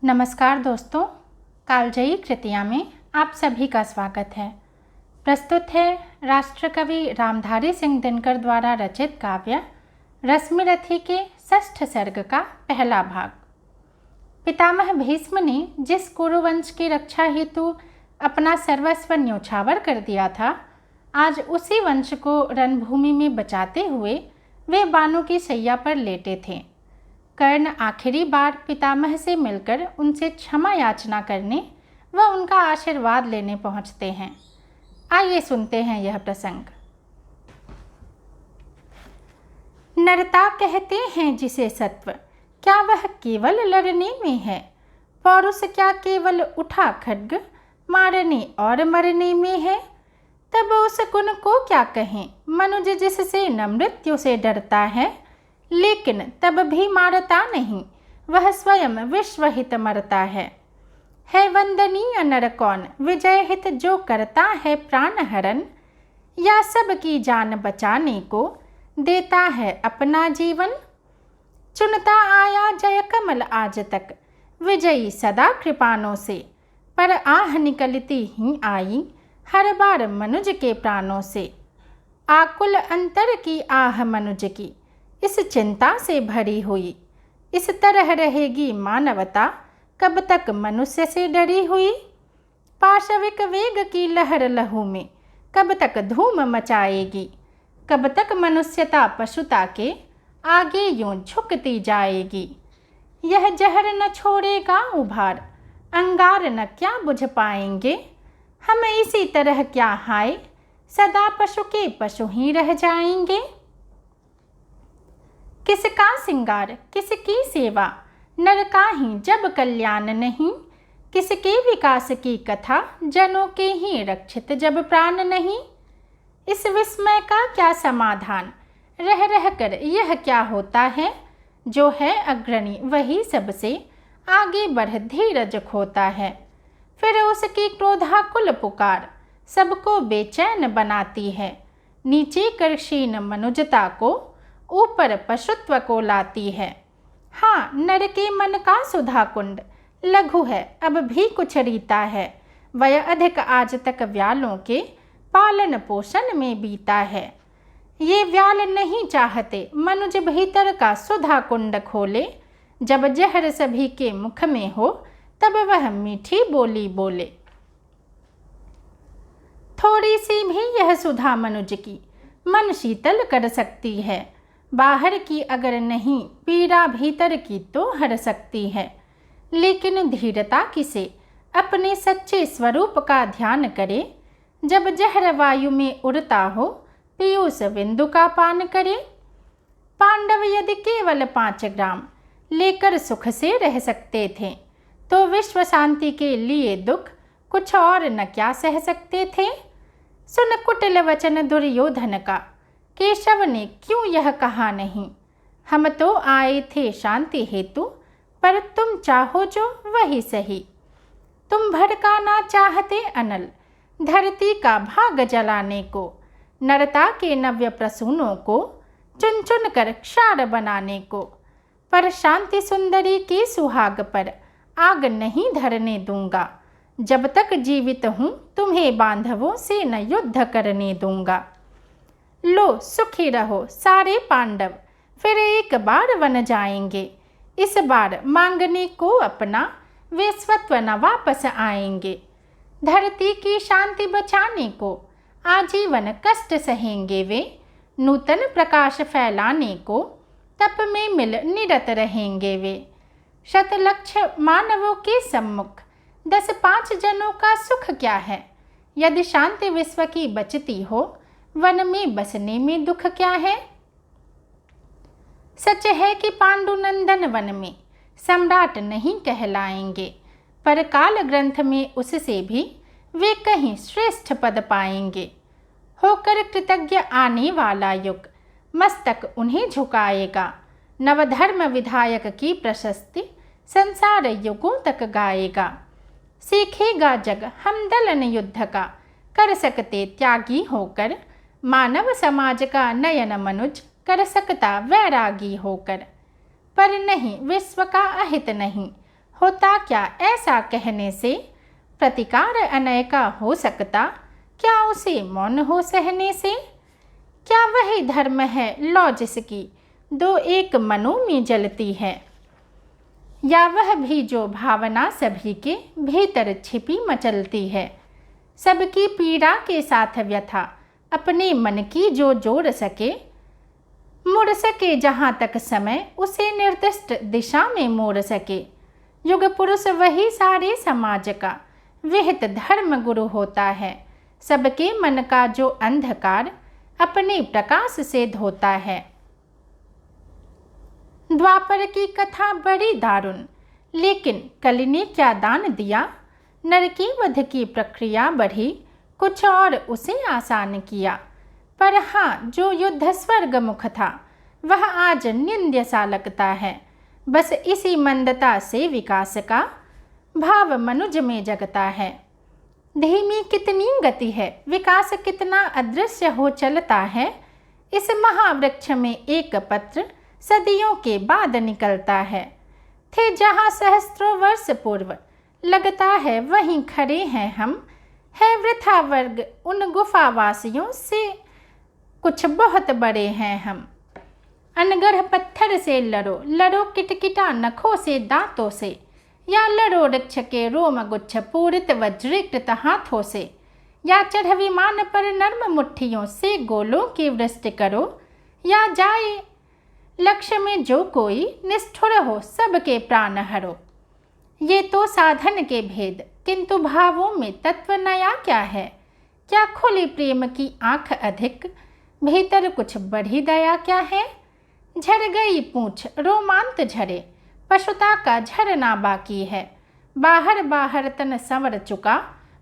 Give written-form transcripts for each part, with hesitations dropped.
नमस्कार दोस्तों, कालजयी कृतियाँ में आप सभी का स्वागत है। प्रस्तुत है राष्ट्रकवि रामधारी सिंह दिनकर द्वारा रचित काव्य रश्मिरथी के 6ठ सर्ग का पहला भाग। पितामह भीष्म ने जिस कुरुवंश की रक्षा हेतु अपना सर्वस्व न्योछावर कर दिया था, आज उसी वंश को रणभूमि में बचाते हुए वे बाणों की शैया पर लेटे थे। कर्ण आखिरी बार पितामह से मिलकर उनसे क्षमा याचना करने व उनका आशीर्वाद लेने पहुंचते हैं। आइए सुनते हैं यह प्रसंग। नरता कहते हैं जिसे सत्व, क्या वह केवल लड़ने में है? पौरुष क्या केवल उठा खड्ग मारने और मरने में है? तब उस गुण को क्या कहें, मनुज जिससे न मृत्यु से डरता है, लेकिन तब भी मारता नहीं, वह स्वयं विश्वहित मरता है वंदनीय नर कौन, विजय हित जो करता है प्राण हरण, या सबकी जान बचाने को देता है अपना जीवन। चुनता आया जय कमल आज तक, विजयी सदा कृपाणों से, पर आह निकलती ही आई हर बार मनुज के प्राणों से। आकुल अंतर की आह मनुज की, इस चिंता से भरी हुई, इस तरह रहेगी मानवता, कब तक मनुष्य से डरी हुई। पाशविक वेग की लहर लहू में, कब तक धूम मचाएगी, कब तक मनुष्यता पशुता के आगे यूं झुकती जाएगी। यह जहर न छोड़ेगा उभार, अंगार न क्या बुझ पाएंगे, हम इसी तरह क्या हाय, सदा पशु के पशु ही रह जाएंगे। किसका सिंगार किसकी सेवा, नर का ही जब कल्याण नहीं, किसके विकास की कथा, जनों के ही रक्षित जब प्राण नहीं। इस विस्मय का क्या समाधान, रह रह कर यह क्या होता है, जो है अग्रणी वही सबसे आगे बढ़ धीरज खोता है। फिर उसकी क्रोधाकुल पुकार सबको बेचैन बनाती है, नीचे कर क्षीण मनुजता को ऊपर पशुत्व को लाती है। हाँ, नर के मन का सुधा कुंड लघु है, अब भी कुछ रीता है, वह अधिक आज तक व्यालों के पालन पोषण में बीता है। ये व्याल नहीं चाहते मनुज भीतर का सुधा कुंड खोले, जब जहर सभी के मुख में हो तब वह मीठी बोली बोले। थोड़ी सी भी यह सुधा मनुज की मन शीतल कर सकती है, बाहर की अगर नहीं पीड़ा भीतर की तो हर सकती है। लेकिन धीरता किसे अपने सच्चे स्वरूप का ध्यान करे, जब जहर वायु में उड़ता हो पीयूष बिंदु का पान करे। पांडव यदि केवल 5 ग्राम लेकर सुख से रह सकते थे, तो विश्व शांति के लिए दुख कुछ और न क्या सह सकते थे। सुन कुटिल वचन दुर्योधन का, केशव ने क्यों यह कहा नहीं, हम तो आए थे शांति हेतु, पर तुम चाहो जो वही सही। तुम भड़काना चाहते अनल, धरती का भाग जलाने को, नरता के नव्य प्रसूनों को चुन चुन कर क्षार बनाने को, पर शांति सुंदरी की सुहाग पर आग नहीं धरने दूंगा, जब तक जीवित हूँ तुम्हें बांधवों से न युद्ध करने दूंगा। लो सुखी रहो सारे पांडव, फिर एक बार वन जाएंगे, इस बार मांगने को अपना वे स्वत्व न वापस आएंगे। धरती की शांति बचाने को आजीवन कष्ट सहेंगे वे, नूतन प्रकाश फैलाने को तप में मिल निरत रहेंगे वे। शतलक्ष मानवों के सम्मुख 10-5 जनों का सुख क्या है, यदि शांति विश्व की बचती हो, वन में बसने में दुख क्या है। सच है कि पांडुनंदन वन में सम्राट नहीं कहलाएंगे, पर काल ग्रंथ में उससे भी वे कहीं श्रेष्ठ पद पाएंगे। होकर कृतज्ञ आने वाला युग मस्तक उन्हें झुकाएगा, नवधर्म विधायक की प्रशस्ति संसार युगों तक गाएगा। सीखेगा जग हम दलन युद्ध का, कर सकते त्यागी होकर, मानव समाज का नयन मनुज कर सकता वैरागी होकर। पर नहीं विश्व का अहित नहीं, होता क्या ऐसा कहने से प्रतिकार अनय का हो सकता, क्या उसे मौन हो सहने से? क्या वही धर्म है लौ जिसकी दो एक मनों में जलती है, या वह भी जो भावना सभी के भीतर छिपी मचलती है? सबकी पीड़ा के साथ व्यथा अपने मन की जो जोड़ सके, मुड़ सके जहाँ तक समय उसे निर्दिष्ट दिशा में मोड़ सके। युग पुरुष वही सारे समाज का विहित धर्म गुरु होता है, सबके मन का जो अंधकार अपने प्रकाश से धोता है। द्वापर की कथा बड़ी दारुण, लेकिन कलि ने क्या दान दिया? नर की वध की प्रक्रिया बढ़ी, कुछ और उसे आसान किया। पर हाँ, जो युद्ध स्वर्ग मुख था वह आज निंद्य सा लगता है। बस इसी मंदता से विकास का भाव मनुज में जगता है। धीमी कितनी गति है, विकास कितना अदृश्य हो चलता है। इस महावृक्ष में एक पत्र सदियों के बाद निकलता है। थे जहाँ सहस्त्रों वर्ष पूर्व, लगता है वहीं खड़े हैं हम। है वृथा वर्ग उन गुफावासियों से, कुछ बहुत बड़े हैं हम। अनगढ़ पत्थर से लड़ो, लड़ो किटकिटा नखों से दांतों से, या लड़ो वृक्ष के रोम गुच्छ पूरित वज्रीकृत हाथों से, या चढ़ विमान पर नर्म मुट्ठियों से गोलों की वृष्टि करो, या जाए लक्ष्य में जो कोई निष्ठुर हो सबके प्राण हरो। ये तो साधन के भेद, किंतु भावों में तत्व नया क्या है? क्या खुली प्रेम की आंख अधिक, भीतर कुछ बढ़ी दया क्या है? झड़ गई पूंछ रोमांत झरे, पशुता का झरना बाकी है। बाहर बाहर तन संवर चुका,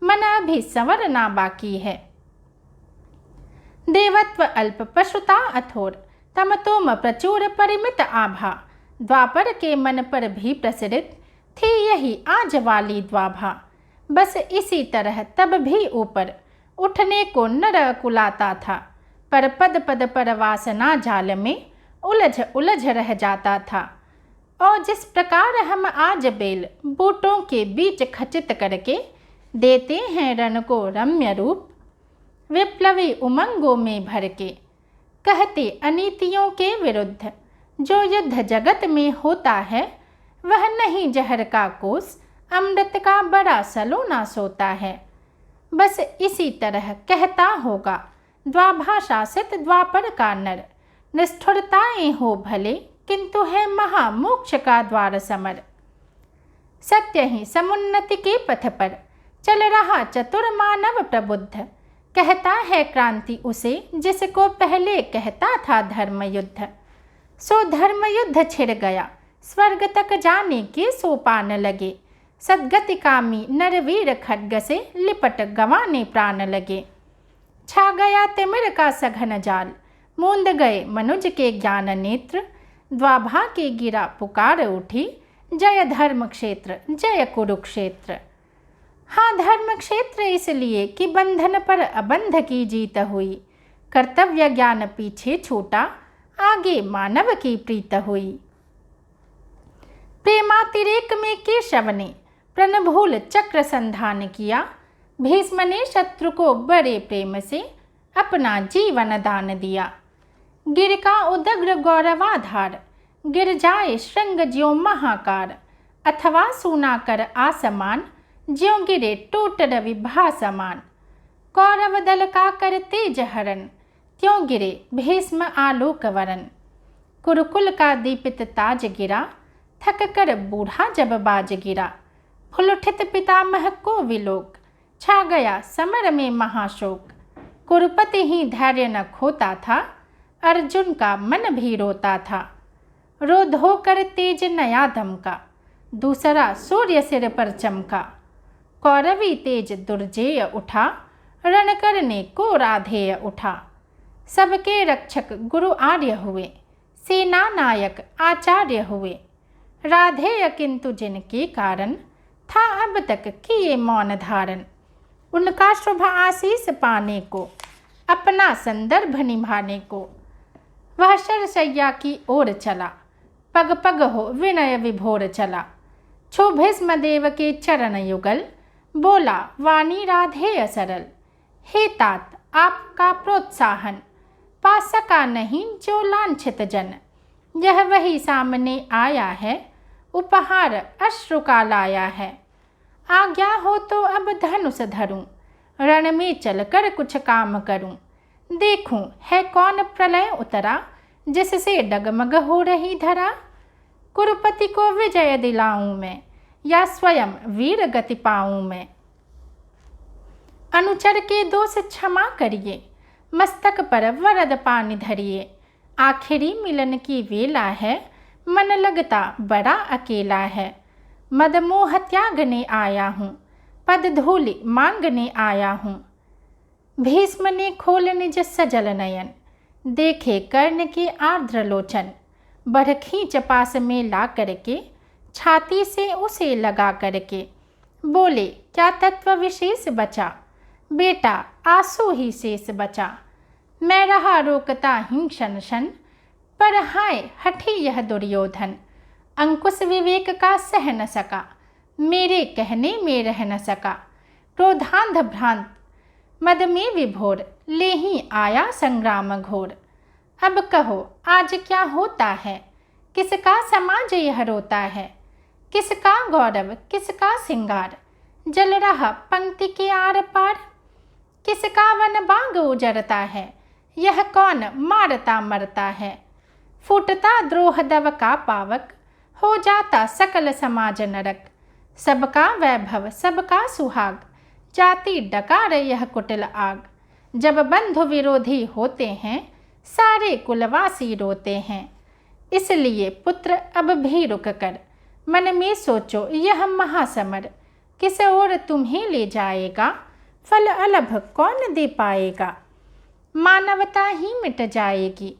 मन अभी संवरना बाकी है। देवत्व अल्प पशुता अथोर, तमतोम प्रचुर परिमित आभा। द्वापर के मन पर भी प्रसरित थी यही आज वाली द्वाभा। बस इसी तरह तब भी ऊपर उठने को नर कुलाता था, पर पद पद पर वासना जाल में उलझ उलझ रह जाता था। और जिस प्रकार हम आज बेल बूटों के बीच खचित करके देते हैं रण को रम्य रूप, विप्लवी उमंगों में भर के कहते अनीतियों के विरुद्ध, जो युद्ध जगत में होता है वह नहीं जहर का कोस, अमृत का बड़ा सलोना सोता है। बस इसी तरह कहता होगा द्वाभाषासित द्वापर का नर, निष्ठुरताएं हो भले किंतु है महामोक्ष का द्वार समर। सत्य ही समुन्नति के पथ पर चल रहा चतुर मानव प्रबुद्ध, कहता है क्रांति उसे जिसको पहले कहता था धर्म युद्ध। सो धर्म युद्ध छिड़ गया, स्वर्ग तक जाने के सोपान लगे। सद्गतिकामी नरवीर खड्ग से लिपट गंवाने प्राण लगे। छा गया तिमिर का सघन जाल, मूंद गए मनुज के ज्ञान नेत्र। द्वाभा की गिरा पुकार उठी, जय धर्म क्षेत्र जय कुरुक्षेत्र। हाँ, धर्म क्षेत्र इसलिए कि बंधन पर अबंध की जीत हुई। कर्तव्य ज्ञान पीछे छूटा, आगे मानव की प्रीत हुई। प्रेमातिरेक में केशव ने प्रणभूल चक्र संधान किया। भीष्म ने शत्रु को बड़े प्रेम से अपना जीवन दान दिया। गिर का उदग्र गौरवाधार, गिर जाए श्रृंग ज्यों महाकार। अथवा सूना कर आसमान, ज्यों गिरे टूट रवि भासमान। कौरव दल का कर तेज हरण, त्यों गिरे भीष्म आलोक वरन। कुरुकुल का दीपित ताज गिरा, थक कर बूढ़ा जब बाज गिरा। फुलुठित पितामह को विलोक, छा गया समर में महाशोक। कुरुपति ही धैर्य न खोता था, अर्जुन का मन भी रोता था। रोध होकर तेज नया दमका, दूसरा सूर्य सिर पर चमका। कौरवी तेज दुर्जेय उठा, रण करने को राधेय उठा। सबके रक्षक गुरु आर्य हुए, सेना नायक आचार्य हुए। राधेय किंतु जिनके कारण, था अब तक किए मौन धारण। उनका शुभ आशीष पाने को, अपना संदर्भ निभाने को, वह शरशैया की ओर चला। पग पग हो विनय विभोर चला। छू भीष्मदेव के चरण युगल, बोला वाणी राधेय सरल। हे तात आपका प्रोत्साहन, पा सका नहीं जो लांछित जन। यह वही सामने आया है, उपहार अश्रु का लाया है। आज्ञा हो तो अब धनुष धरूं, रण में चलकर कुछ काम करूं। देखूं है कौन प्रलय उतरा, जिससे डगमग हो रही धरा। कुरुपति को विजय दिलाऊं मैं, या स्वयं वीर गति पाऊं मैं। अनुचर के दोष क्षमा करिए, मस्तक पर वरद पानी धरिए। आखिरी मिलन की वेला है, मन लगता बड़ा अकेला है। मद मोह त्यागने आया हूँ, पद धूलि मांगने आया हूँ। भीष्म ने खोल निज सजल नयन, देखे कर्ण के आर्द्र लोचन। बढ़ खींच पास में ला करके, छाती से उसे लगा करके। बोले क्या तत्व विशेष बचा, बेटा आंसू ही शेष बचा। मैं रहा रोकता हिंसन शन, पर हाय हठी यह दुर्योधन। अंकुश विवेक का सह न सका, मेरे कहने में रह न सका। क्रोधांध भ्रांत मद में विभोर, ले ही आया संग्राम घोर। अब कहो आज क्या होता है, किसका समाज यह रोता है। किसका गौरव किसका सिंगार, जल रहा पंक्ति के आर पार। किसका वन बाग उजरता है, यह कौन मारता मरता है। फूटता द्रोह दव का पावक, हो जाता सकल समाज नरक। सबका वैभव सबका सुहाग, जाति डकार यह कुटिल आग। जब बंधु विरोधी होते हैं, सारे कुलवासी रोते हैं। इसलिए पुत्र अब भी रुक कर, मन में सोचो यह महासमर। किस ओर तुम्हें ले जाएगा, फल अलभ कौन दे पाएगा। मानवता ही मिट जाएगी,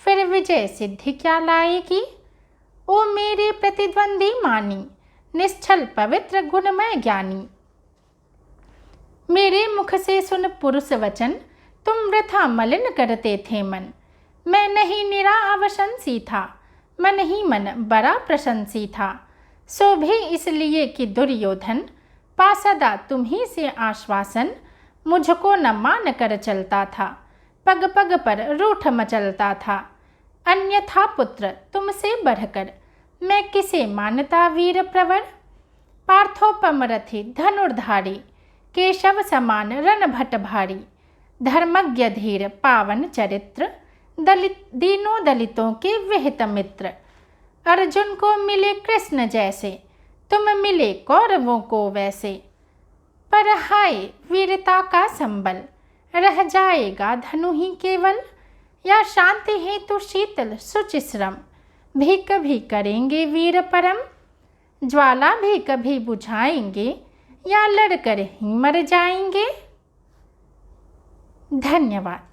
फिर विजय सिद्धि क्या लाएगी। ओ मेरे प्रतिद्वंदी मानी, निश्चल पवित्र गुणमय ज्ञानी। मेरे मुख से सुन पुरुष वचन, तुम वृथा मलिन करते थे मन। मैं नहीं निरा अवशंसी था, मन ही मन बड़ा प्रशंसी था। सो भी इसलिए कि दुर्योधन, पा सदा तुम्ही से आश्वासन। मुझको न मान कर चलता था, पग पग पर रूठ मचलता था। अन्यथा पुत्र तुमसे बढ़कर, मैं किसे मानता वीर प्रवर। पार्थोपम रथी धनुर्धारी, केशव समान रणभट भारी। धर्मज्ञ धीर पावन चरित्र, दीनों दलितों के विहित मित्र। अर्जुन को मिले कृष्ण जैसे, तुम मिले कौरवों को वैसे। पर हाय वीरता का संबल, रह जाएगा धनु ही केवल। या शांति हेतु शीतल शुचि श्रम, भी कभी करेंगे वीर परम। ज्वाला भी कभी बुझाएंगे, या लड़कर ही मर जाएंगे। धन्यवाद।